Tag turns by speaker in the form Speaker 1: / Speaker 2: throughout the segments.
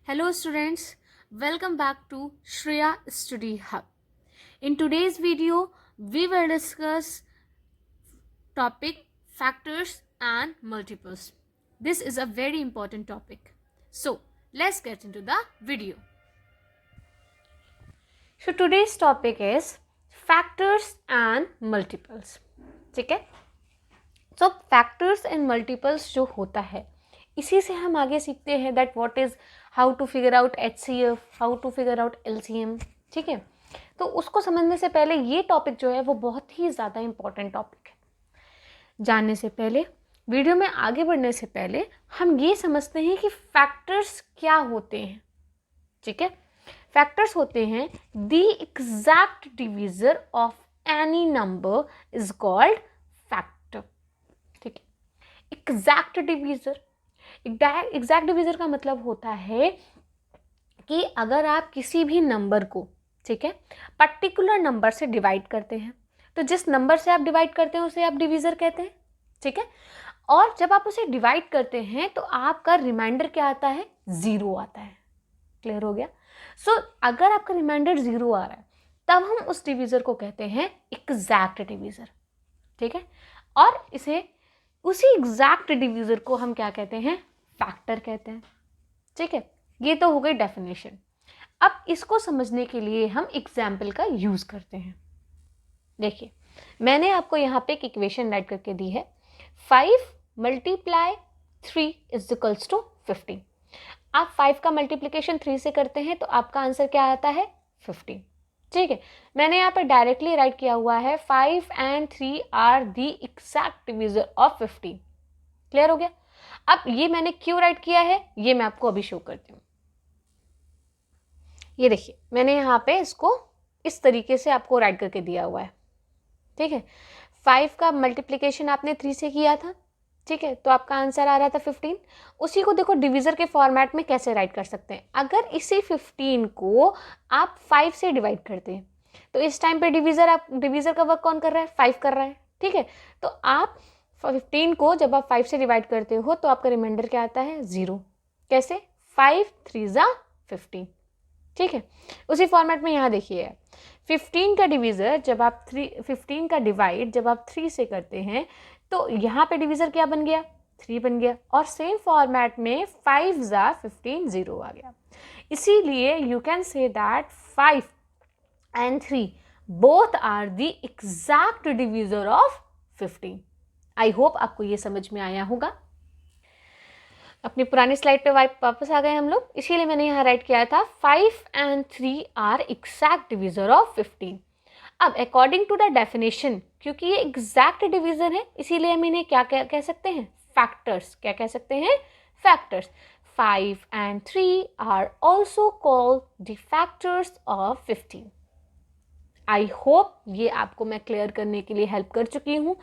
Speaker 1: Hello students, welcome back to Shreya Study Hub. In today's video, we will discuss topic factors and multiples. This is a very important topic. So, let's get into the video. So today's topic is factors and multiples. ठीक है? So factors and multiples जो होता है इसी से हम आगे सीखते हैं that what is how to figure out HCF, how to figure out LCM. ठीक है, तो उसको समझने से पहले ये टॉपिक जो है वो बहुत ही ज़्यादा इम्पॉर्टेंट टॉपिक है. जानने से पहले, वीडियो में आगे बढ़ने से पहले हम ये समझते हैं कि फैक्टर्स क्या होते हैं. ठीक है, फैक्टर्स होते हैं the exact divisor of any number is called factor. ठीक है, एग्जैक्ट डिवीजर. एग्जैक्ट डिवीजर का मतलब होता है कि अगर आप किसी भी नंबर को, ठीक है, पर्टिकुलर नंबर से डिवाइड करते हैं तो जिस नंबर से आप डिवाइड करते हैं उसे आप डिवीजर कहते हैं. ठीक है, और जब आप उसे डिवाइड करते हैं तो आपका रिमाइंडर क्या आता है? ज़ीरो आता है. क्लियर हो गया? सो अगर आपका रिमाइंडर ज़ीरो आ रहा है तब हम उस डिवीजर को कहते हैं एग्जैक्ट डिवीजर. ठीक है, और इसे उसी एग्जैक्ट डिवीजर को हम क्या कहते हैं? फैक्टर कहते हैं. ठीक है, ये तो हो गई डेफिनेशन. अब इसको समझने के लिए हम एग्जाम्पल का यूज करते हैं. देखिए, मैंने आपको यहाँ पे एक इक्वेशन राइट करके दी है. 5 मल्टीप्लाई 3 इज इक्वल्स टू 15. आप 5 का मल्टीप्लीकेशन 3 से करते हैं तो आपका आंसर क्या आता है? 15. ठीक है, मैंने यहाँ पे डायरेक्टली राइट किया हुआ है 5 and 3 are the exact divisor of 15. Clear हो गया? अब ये मैंने क्यों राइट किया है ये मैं आपको अभी शो करती हूँ. ये देखिए, मैंने यहाँ पे इसको इस तरीके से आपको राइट करके दिया हुआ है. ठीक है, 5 का मल्टीप्लीकेशन आपने 3 से किया था. ठीक है, तो आपका आंसर आ रहा था 15. उसी को देखो डिवीजर के फॉर्मेट में कैसे राइट कर सकते हैं. अगर इसी 15 को आप 5 से डिवाइड करते हैं तो इस टाइम पे डिवीजर का वर्क कौन कर रहा है? 5 कर रहा है. ठीक है, तो आप 15 को जब आप 5 से डिवाइड करते हो तो आपका रिमाइंडर क्या आता है? 0. कैसे? 5 3 जा 15. ठीक है, उसी फॉर्मेट में यहाँ देखिए 15 का डिवीजर जब आप 15 का डिवाइड जब आप 3 से करते हैं तो यहाँ पे डिवीजर क्या बन गया? 3 बन गया. और सेम फॉर्मेट में 5 जा 15 0 आ गया. इसीलिए you can say that 5 and 3 both are the exact divisor of 15. I hope आपको ये समझ में आया होगा. अपनी पुरानी स्लाइड पे वापस आ गए हम लोग, इसीलिए मैंने यहाँ राइट किया था 5 and 3 are exact divisor of 15. अब अकॉर्डिंग टू द डेफिनेशन, क्योंकि ये एग्जैक्ट डिवीजर है इसीलिए हम इन्हें क्या कह सकते हैं? फैक्टर्स. क्या कह सकते हैं? Factors. 5 and 3 are also called the factors of 15. I hope ये आपको मैं क्लियर करने के लिए हेल्प कर चुकी हूँ.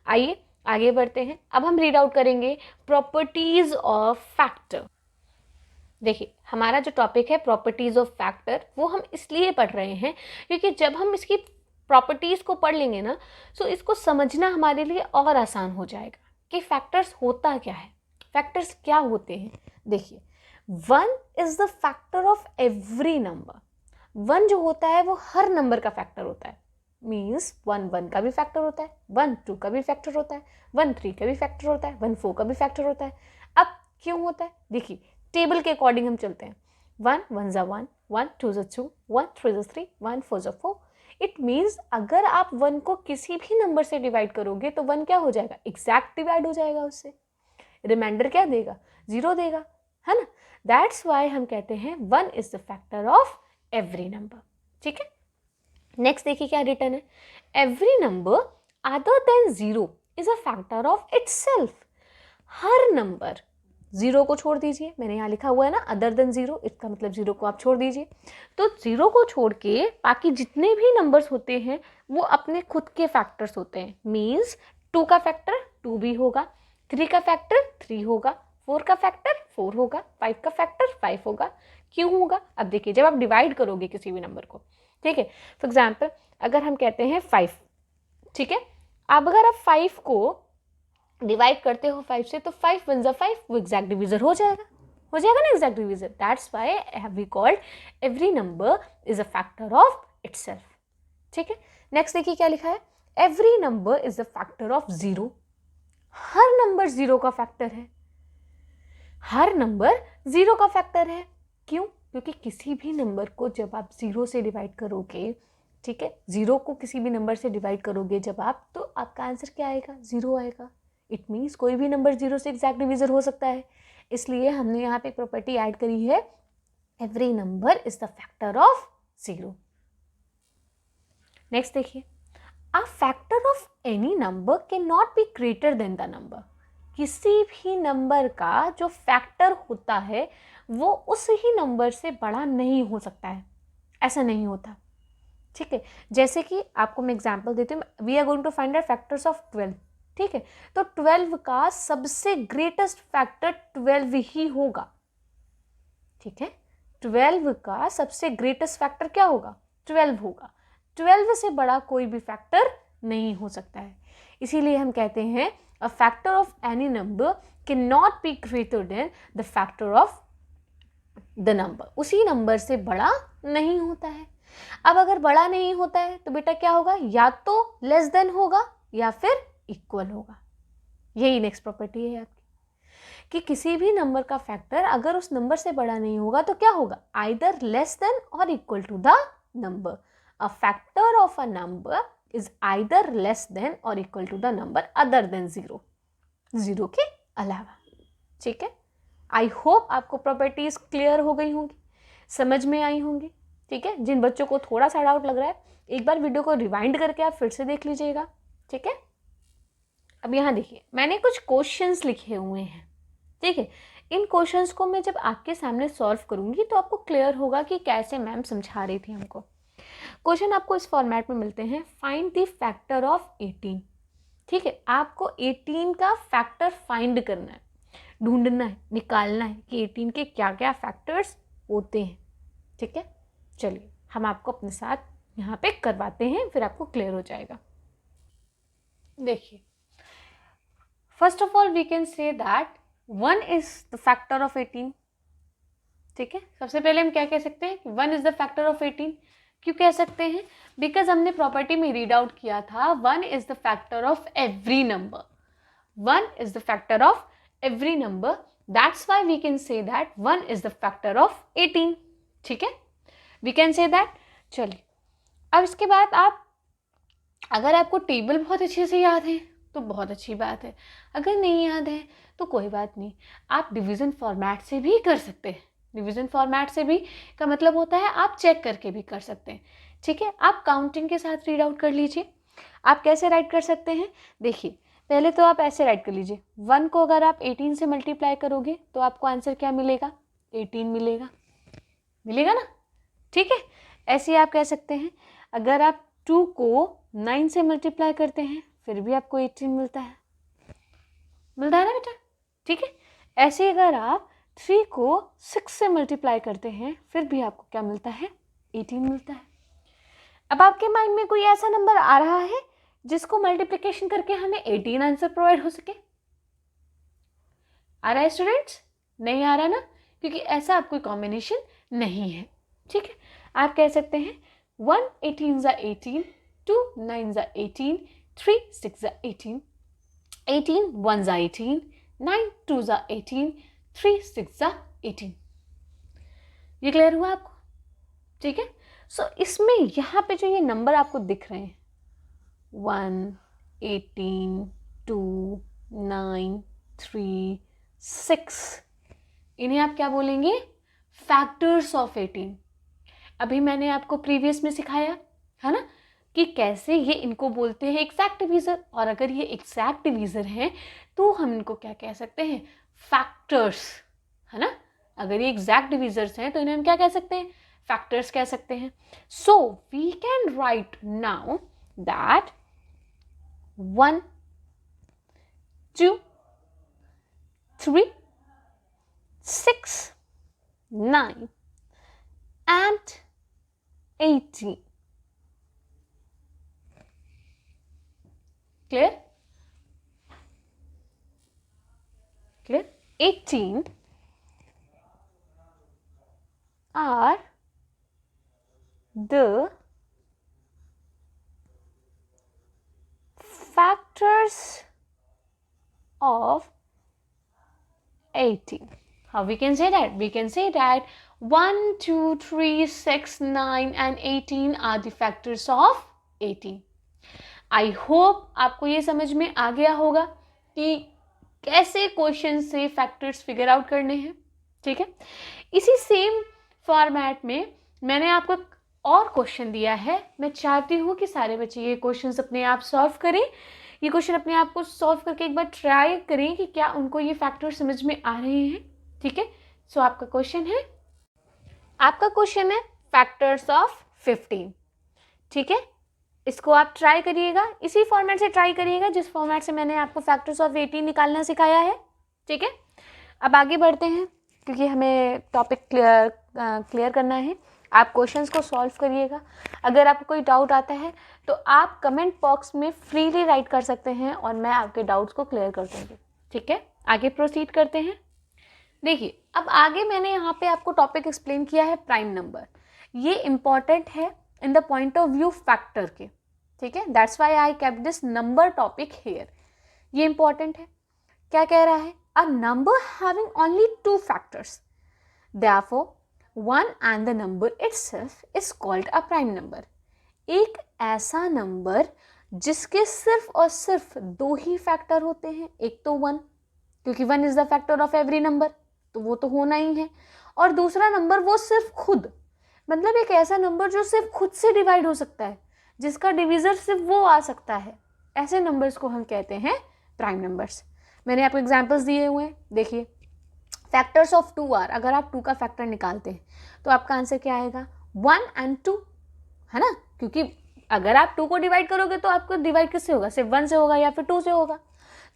Speaker 1: आइए आगे बढ़ते हैं. अब हम रीड आउट करेंगे प्रॉपर्टीज ऑफ फैक्टर. देखिए, हमारा जो टॉपिक है प्रॉपर्टीज ऑफ फैक्टर वो हम इसलिए पढ़ रहे हैं क्योंकि जब हम इसकी प्रॉपर्टीज को पढ़ लेंगे ना तो इसको समझना हमारे लिए और आसान हो जाएगा कि फैक्टर्स होता क्या है, फैक्टर्स क्या होते हैं. देखिए, 1 is the factor of every number. 1 जो होता है वो हर नंबर का फैक्टर होता है. मीन्स 1 का भी फैक्टर होता है, 1 2 का भी फैक्टर होता है, 1 3 का भी फैक्टर होता है, 1 4 का भी फैक्टर होता है. अब क्यों होता है? देखिए, टेबल के अकॉर्डिंग हम चलते हैं. 1 1 जा 1, 1 2 जा 2, 1 3 जा 3, 1 4 जा 4. इट मीन्स अगर आप 1 को किसी भी नंबर से डिवाइड करोगे तो 1 क्या हो जाएगा? एग्जैक्ट डिवाइड हो जाएगा उससे. रिमाइंडर क्या देगा? 0 देगा, है ना. दैट्स वाई हम कहते हैं 1 is the factor of every number. ठीक है, नेक्स्ट देखिए क्या रिटर्न है. Every number other then 0 is a factor of itself. Her number, 0 को छोड़ दीजिए, मैंने यहाँ लिखा हुआ है ना अदर देन 0, इसका मतलब 0 को आप छोड़ दीजिए. तो 0 को छोड़ के बाकी जितने भी नंबर्स होते हैं वो अपने खुद के फैक्टर्स होते हैं. मीन्स 2 का फैक्टर 2 भी होगा, 3 का फैक्टर 3 होगा, 4 का फैक्टर 4 होगा, 5 का फैक्टर 5 होगा. क्यों होगा? अब देखिए, जब आप डिवाइड करोगे किसी भी नंबर को, ठीक है, फॉर एग्जाम्पल अगर हम कहते हैं 5, ठीक है, अब अगर आप 5 को डिवाइड करते हो 5 से तो 5 1 जा 5 वो एग्जैक्ट डिवीजर हो जाएगा. हो जाएगा ना exact divisor. That's why we called every number is a factor of itself. ठीक है. नेक्स्ट देखिए क्या लिखा है. Every number is a factor of zero. हर नंबर जीरो का फैक्टर है. हर नंबर जीरो का फैक्टर है. क्यों? क्योंकि किसी भी नंबर को जब आप जीरो से डिवाइड करोगे, ठीक है, जीरो को किसी भी नंबर से डिवाइड करोगे जब आप, तो आपका आंसर क्या आएगा? जीरो आएगा. इट मीन्स कोई भी नंबर जीरो से एग्जैक्ट डिवीजर हो सकता है. इसलिए हमने यहाँ पे प्रॉपर्टी ऐड करी है, every number is the factor of zero. Next देखिए, a factor of any number can not be greater than the number. किसी भी नंबर का जो फैक्टर होता है वो उस ही नंबर से बड़ा नहीं हो सकता है. ऐसा नहीं होता. ठीक है. जैसे कि आपको मैं एग्जांपल देती हूँ. We are going to find out factors of 12. ठीक है. तो 12 का सबसे ग्रेटेस्ट फैक्टर 12 ही होगा. ठीक है. 12 का सबसे ग्रेटेस्ट फैक्टर क्या होगा? 12 होगा. 12 से बड़ा कोई भी फैक्टर नहीं हो सकता है. इसीलिए हम कहते हैं अ factor of any number can not be greater than the factor of the number. उसी नंबर से बड़ा नहीं होता है. अब अगर बड़ा नहीं होता है तो बेटा क्या होगा? या तो लेस देन होगा या फिर इक्वल होगा. यही नेक्स्ट प्रॉपर्टी है आपकी कि किसी भी नंबर का फैक्टर अगर उस नंबर से बड़ा नहीं होगा तो क्या होगा? आइदर लेस देन और equal to the number. A factor of a number is either less than और equal to the number other than zero. Zero के अलावा. ठीक है. आई होप आपको प्रॉपर्टीज क्लियर हो गई होंगी, समझ में आई होंगी. ठीक है. जिन बच्चों को थोड़ा सा डाउट लग रहा है एक बार वीडियो को रिवाइंड करके आप फिर से देख लीजिएगा. ठीक है. अब यहाँ देखिए, मैंने कुछ क्वेश्चंस लिखे हुए हैं. ठीक है. इन क्वेश्चंस को मैं जब आपके सामने सॉल्व करूंगी तो आपको क्लियर होगा कि कैसे मैम समझा रही थी हमको. क्वेश्चन आपको इस फॉर्मेट में मिलते हैं. Find the factor of 18. ठीक है. आपको 18 का फैक्टर फाइंड करना है, ढूंढना है, निकालना है कि 18 के क्या क्या फैक्टर्स होते हैं. ठीक है. चलिए हम आपको अपने साथ यहाँ पे करवाते हैं, फिर आपको क्लियर हो जाएगा. देखिए, first of all we can say that 1 is the factor of 18. ठीक है. सबसे पहले हम क्या कह सकते हैं कि 1 इज द फैक्टर ऑफ 18. क्यों कह सकते हैं? बिकॉज हमने प्रॉपर्टी में रीड आउट किया था 1 is the factor of every number. 1 is the factor of every number. That's why we can say that 1 is the factor of 18. ठीक है. We can say that. चलिए, अब इसके बाद आप, अगर आपको टेबल बहुत अच्छे से याद है तो बहुत अच्छी बात है. अगर नहीं याद है तो कोई बात नहीं, आप डिवीज़न फॉर्मेट से भी कर सकते हैं. डिवीज़न फॉर्मेट से भी का मतलब होता है आप चेक करके भी कर सकते हैं. ठीक है. आप काउंटिंग के साथ रीड आउट कर लीजिए. आप कैसे राइट कर सकते हैं? देखिए, पहले तो आप ऐसे राइट कर लीजिए. 1 को अगर आप 18 से मल्टीप्लाई करोगे तो आपको आंसर क्या मिलेगा? 18 मिलेगा. मिलेगा ना. ठीक है. ऐसे ही आप कह सकते हैं, अगर आप 2 को 9 से मल्टीप्लाई करते हैं फिर भी आपको 18 मिलता है. मिलता है ना बेटा. ठीक है. ऐसे ही अगर आप 3 को 6 से मल्टीप्लाई करते हैं फिर भी आपको क्या मिलता है? 18 मिलता है. अब आपके माइंड में कोई ऐसा नंबर आ रहा है जिसको मल्टीप्लिकेशन करके हमें 18 आंसर प्रोवाइड हो सके? आ रहा है स्टूडेंट्स? नहीं आ रहा ना, क्योंकि ऐसा आप कोई कॉम्बिनेशन नहीं है. ठीक है. आप कह सकते हैं 1 18 ज़ा 18, 2 9 ज़ा 18, 3 6 ज़ा 18, 18 1 ज़ा 18, 9 2 ज़ा 18, 3 6 ज़ा 18. ये क्लियर हुआ आपको? ठीक है. सो इसमें यहाँ पे जो ये नंबर आपको दिख रहे हैं 1 18 2 9 3 6, इन्हें आप क्या बोलेंगे? Factors of 18. अभी मैंने आपको प्रीवियस में सिखाया है ना कि कैसे ये इनको बोलते हैं एग्जैक्ट डिवीज़र. और अगर ये एग्जैक्ट डिवीज़र हैं तो हम इनको क्या कह सकते हैं? फैक्टर्स. है ना. अगर ये एग्जैक्ट डिवीज़र्स हैं तो इन्हें हम क्या कह सकते हैं? फैक्टर्स कह सकते हैं. So we can write now that 1 2 3 6 9 and 18. Clear? Clear? 18 are the factors of 18. How we can say that? We can say that 1, 2, 3, 6, 9 and 18 are the factors of 18. I hope आपको ये समझ में आ गया होगा कि कैसे क्वेश्चन से फैक्टर्स फिगर आउट करने हैं. ठीक है, इसी सेम फॉर्मेट में मैंने आपको और क्वेश्चन दिया है. मैं चाहती हूँ कि सारे बच्चे ये क्वेश्चंस अपने आप सॉल्व करें. ये क्वेश्चन अपने आप को सॉल्व करके एक बार ट्राई करें कि क्या उनको ये फैक्टर समझ में आ रहे हैं. ठीक है, सो आपका क्वेश्चन है फैक्टर्स ऑफ 15. ठीक है, इसको आप ट्राई करिएगा, इसी फॉर्मेट से ट्राई करिएगा जिस फॉर्मेट से मैंने आपको फैक्टर्स ऑफ 18 निकालना सिखाया है. ठीक है, अब आगे बढ़ते हैं क्योंकि हमें टॉपिक क्लियर करना है. आप क्वेश्चंस को सॉल्व करिएगा. अगर आपको कोई डाउट आता है तो आप कमेंट बॉक्स में फ्रीली राइट कर सकते हैं और मैं आपके डाउट्स को क्लियर कर दूँगी. ठीक है, आगे प्रोसीड करते हैं. देखिए, अब आगे मैंने यहाँ पे आपको टॉपिक एक्सप्लेन किया है प्राइम नंबर. ये इम्पॉर्टेंट है in the point of view factor के. ठीक है, that's why I kept this number topic here. ये इम्पॉर्टेंट है. क्या कह रहा है? A number having only 2 factors, therefore 1 and the number itself is called a prime number. एक ऐसा नंबर जिसके सिर्फ और सिर्फ 2 ही फैक्टर होते हैं. एक तो 1, क्योंकि 1 is the factor of every number, तो वो तो होना ही है. और दूसरा नंबर वो सिर्फ खुद, मतलब एक ऐसा नंबर जो सिर्फ खुद से डिवाइड हो सकता है, जिसका डिविजर सिर्फ वो आ सकता है. ऐसे नंबर्स को हम कहते हैं प्राइम नंबर्स. मैंने आपको एग्जाम्पल्स दिए हुए हैं. देखिए, फैक्टर्स ऑफ 2 आर, अगर आप 2 का फैक्टर निकालते हैं तो आपका आंसर क्या आएगा? 1 and 2, है ना. क्योंकि अगर आप 2 को डिवाइड करोगे तो आपको डिवाइड किससे होगा? सिर्फ 1 से होगा या फिर 2 से होगा.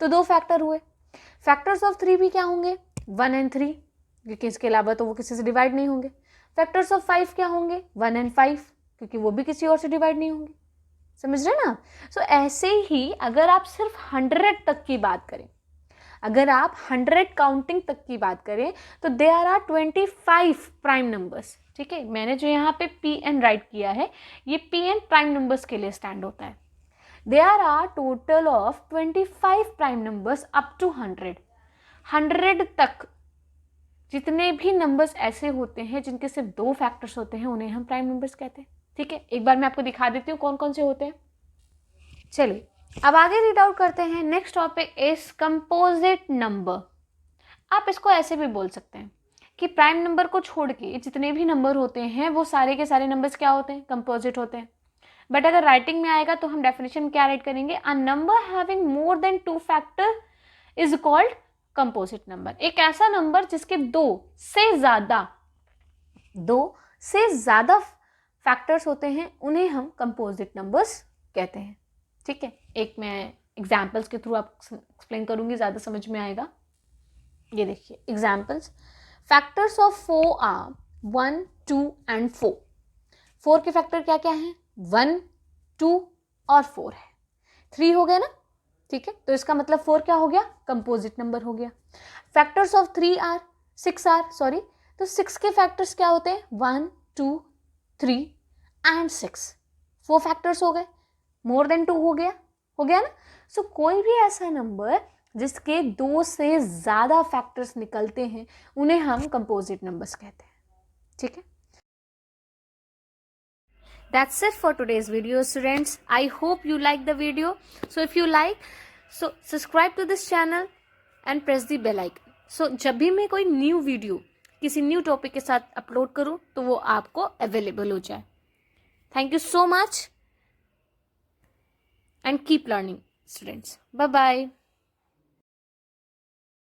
Speaker 1: तो 2 फैक्टर हुए. फैक्टर्स ऑफ 3 भी क्या होंगे? 1 and 3, क्योंकि इसके अलावा तो वो किसी से डिवाइड नहीं होंगे. फैक्टर्स ऑफ 5 क्या होंगे? 1 and 5, क्योंकि वो भी किसी और से डिवाइड नहीं होंगे. समझ रहे ना. सो ऐसे ही अगर आप सिर्फ 100 तक की बात करें, अगर आप 100 काउंटिंग तक की बात करें तो देयर आर 25 प्राइम नंबर्स. ठीक है, मैंने जो यहाँ पे Pn राइट किया है, ये Pn प्राइम नंबर्स के लिए स्टैंड होता है. There are total of 25 prime numbers up to 100. 100 तक जितने भी नंबर्स ऐसे होते हैं जिनके सिर्फ 2 फैक्टर्स होते हैं, उन्हें हम प्राइम नंबर्स कहते हैं. ठीक है, एक बार मैं आपको दिखा देती हूँ कौन कौन से होते हैं. चलिए, अब आगे रीड आउट करते हैं. Next topic is composite number. आप इसको ऐसे भी बोल सकते हैं कि प्राइम नंबर को छोड़ के जितने भी नंबर होते हैं वो सारे के सारे नंबर्स क्या होते हैं? कंपोजिट होते हैं. बट अगर राइटिंग में आएगा तो हम डेफिनेशन क्या राइट करेंगे? A number having more than 2 factor is called composite number. एक ऐसा नंबर जिसके 2 से ज़्यादा फैक्टर्स होते हैं, उन्हें हम कंपोजिट नंबर्स कहते हैं. ठीक है, एक मैं एग्जाम्पल्स के थ्रू आप एक्सप्लेन करूंगी, ज़्यादा समझ में आएगा. ये देखिए examples. Factors of 4 are 1, 2 and 4. 4 के फैक्टर क्या क्या हैं? 1, 2 और 4 है. 3 हो गया ना. ठीक है, तो इसका मतलब 4 क्या हो गया? कंपोजिट नंबर हो गया. फैक्टर्स ऑफ 6 आर, तो 6 के फैक्टर्स क्या होते हैं? 1, 2, 3 and 6. 4 फैक्टर्स हो गए. मोर देन 2 हो गया ना. सो कोई भी ऐसा नंबर जिसके 2 से ज़्यादा फैक्टर्स निकलते हैं, उन्हें हम कंपोजिट नंबर्स कहते हैं. ठीक है, that's it for today's video students. I hope you like the video. So if you like, so subscribe to this channel and press the bell icon. So जब भी मैं कोई न्यू वीडियो किसी new topic के साथ upload करूँ तो वो आपको अवेलेबल हो जाए. Thank you so much and keep learning, students. Bye bye.